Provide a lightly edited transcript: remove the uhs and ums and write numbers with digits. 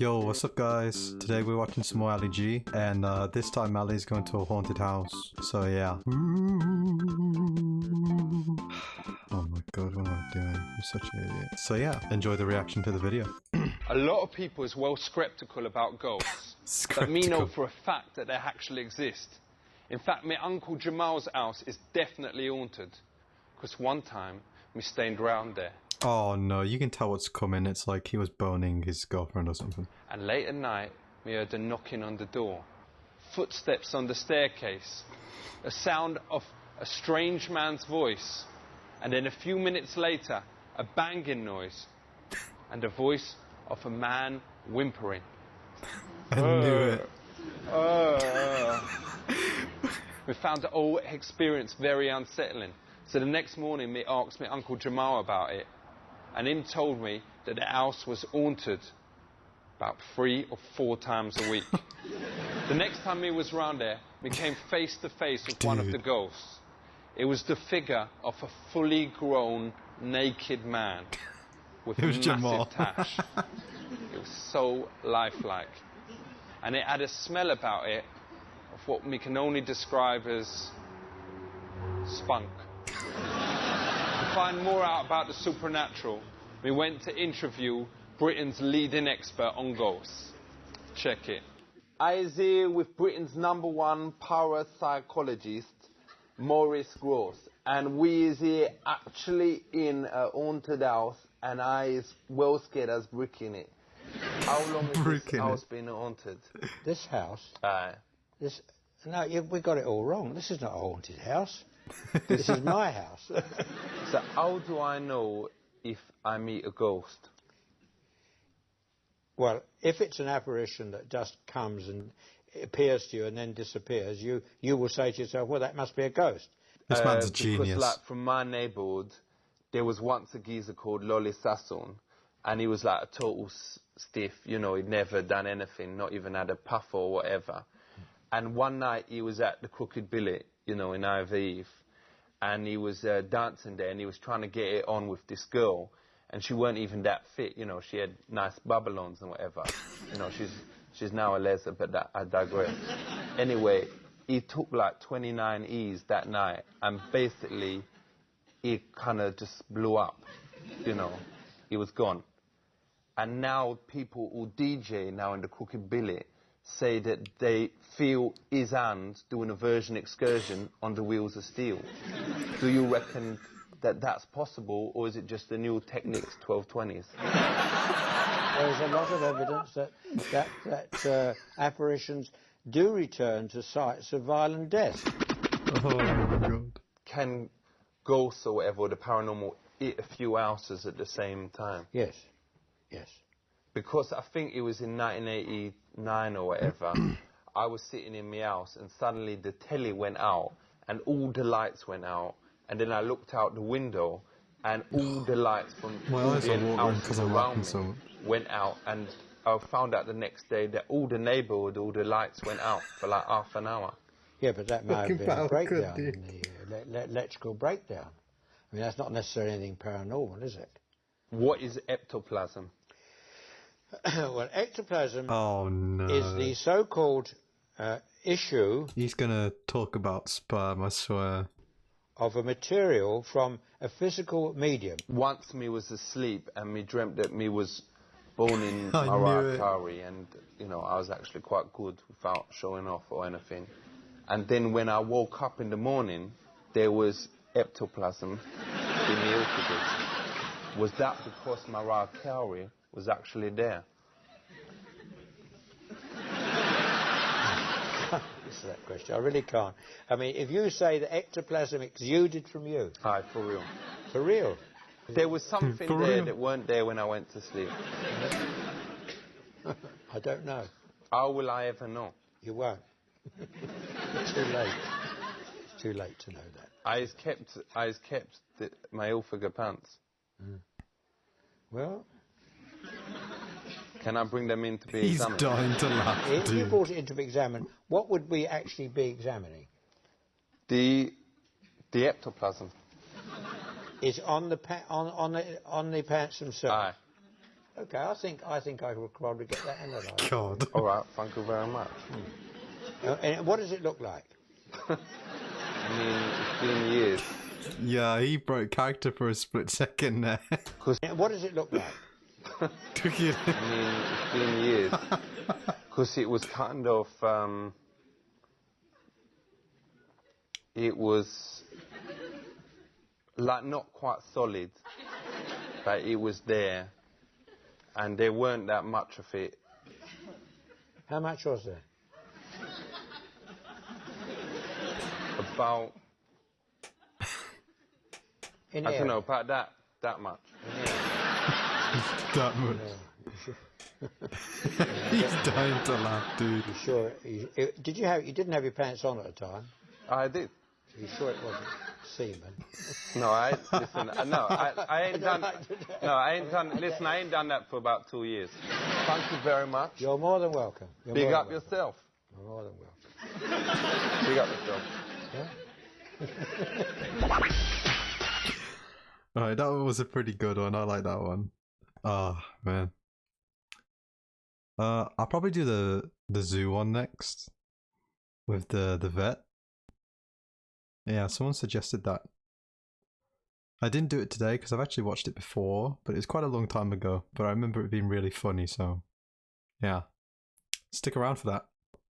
Yo, what's up guys? Today we're watching some more Ali G, and this time Ali's going to a haunted house, so yeah. Oh my god, what am I doing? I'm such an idiot. So yeah, enjoy the reaction to the video. A lot of people is well skeptical about ghosts, but me know for a fact that they actually exist. In fact, my Uncle Jamal's house is definitely haunted, because one time we stayed round there. Oh no, you can tell what's coming. It's like he was boning his girlfriend or something. And late at night, we heard a knocking on the door, footsteps on the staircase, a sound of a strange man's voice, and then a few minutes later, a banging noise, and the voice of a man whimpering. I knew it. We found the whole experience very unsettling. So the next morning, me asked my Uncle Jamal about it, and him told me that the house was haunted about 3 or 4 times a week. The next time he was round there, we came face to face with one of the ghosts. It was the figure of a fully grown, naked man with a massive tash. It was so lifelike. And it had a smell about it of what we can only describe as spunk. To find more out about the supernatural, we went to interview Britain's leading expert on ghosts. Check it. I is here with Britain's #1 parapsychologist, Maurice Gross, and we is here actually in a haunted house, and I is well scared as brick in it. How long has this house been haunted? This house? This. No, we got it all wrong. This is not a haunted house. This is my house. So how do I know if I meet a ghost? Well, if it's an apparition that just comes and appears to you and then disappears, you will say to yourself, well, that must be a ghost. This man's a genius. Because, like, from my neighbourhood, there was once a geezer called Lolly Sassoon, and he was like a total stiff, you know, he'd never done anything, not even had a puff or whatever. And one night he was at the Crooked Billet, you know, in Ivy Eve, and he was dancing there, and he was trying to get it on with this girl, and she weren't even that fit, you know, she had nice bubble-ons and whatever. You know, she's now a leser, but I digress. Anyway, he took like 29 E's that night, and basically it kind of just blew up, you know, he was gone. And now people who DJ now in the Crooked Billet say that they feel his hand doing a version excursion on the wheels of steel. Do you reckon that that's possible, or is it just the new Technics 1220s? There's a lot of evidence that apparitions do return to sites of violent death. Oh my god. Can ghosts or whatever, or the paranormal, hit a few houses at the same time? Yes, yes. Because I think it was in 1989 or whatever, I was sitting in my house and suddenly the telly went out and all the lights went out, and then I looked out the window and all the lights from all the houses around me went out, and I found out the next day that all the neighbourhood, all the lights went out for like half an hour. Yeah, but that might have been a breakdown in the electrical breakdown. I mean, that's not necessarily anything paranormal, is it? What is ectoplasm? Well, ectoplasm is the so-called issue... He's gonna talk about sperm, I swear. ...of a material from a physical medium. Once me was asleep and me dreamt that me was born in Mariah Carey, and, you know, I was actually quite good without showing off or anything. And then when I woke up in the morning, there was ectoplasm in the esophagus. Was that because Mariah Carey was actually there? Answer that question. I really can't. I mean, if you say that ectoplasm exuded from you... Aye, for real. For real? There was something there that weren't there when I went to sleep. I don't know. How will I ever know? You won't. It's too late. It's too late to know that. I kept my Ilfragor pants. Well... Can I bring them in to be examined? He's dying to laugh. If you brought it in to be examined, what would we actually be examining? The ectoplasm. Is on the pants themselves? Aye. Okay, I think I will probably get that analysed. God. All right, thank you very much. And what does it look like? I mean, it's been years. Yeah, he broke character for a split second there. And what does it look like? Took it. I mean, it's been years. Because it was kind of, it was like not quite solid, but it was there, and there weren't that much of it. How much was there? About, In I don't area? know, about that much. That much. He's dying to laugh, dude. You sure? Did you have? You didn't have your pants on at the time. I did. You sure it wasn't semen? No, listen, no, I ain't done, no, I ain't done, listen, I ain't done that for about 2 years. Thank you very much. You're more than welcome. You're Big more up than welcome. yourself. You're more than welcome. Big up yourself. Alright, that one was a pretty good one. I like that one. Ah, man. I'll probably do the zoo one next. With the vet. Yeah, someone suggested that. I didn't do it today because I've actually watched it before, but it was quite a long time ago. But I remember it being really funny, so yeah. Stick around for that.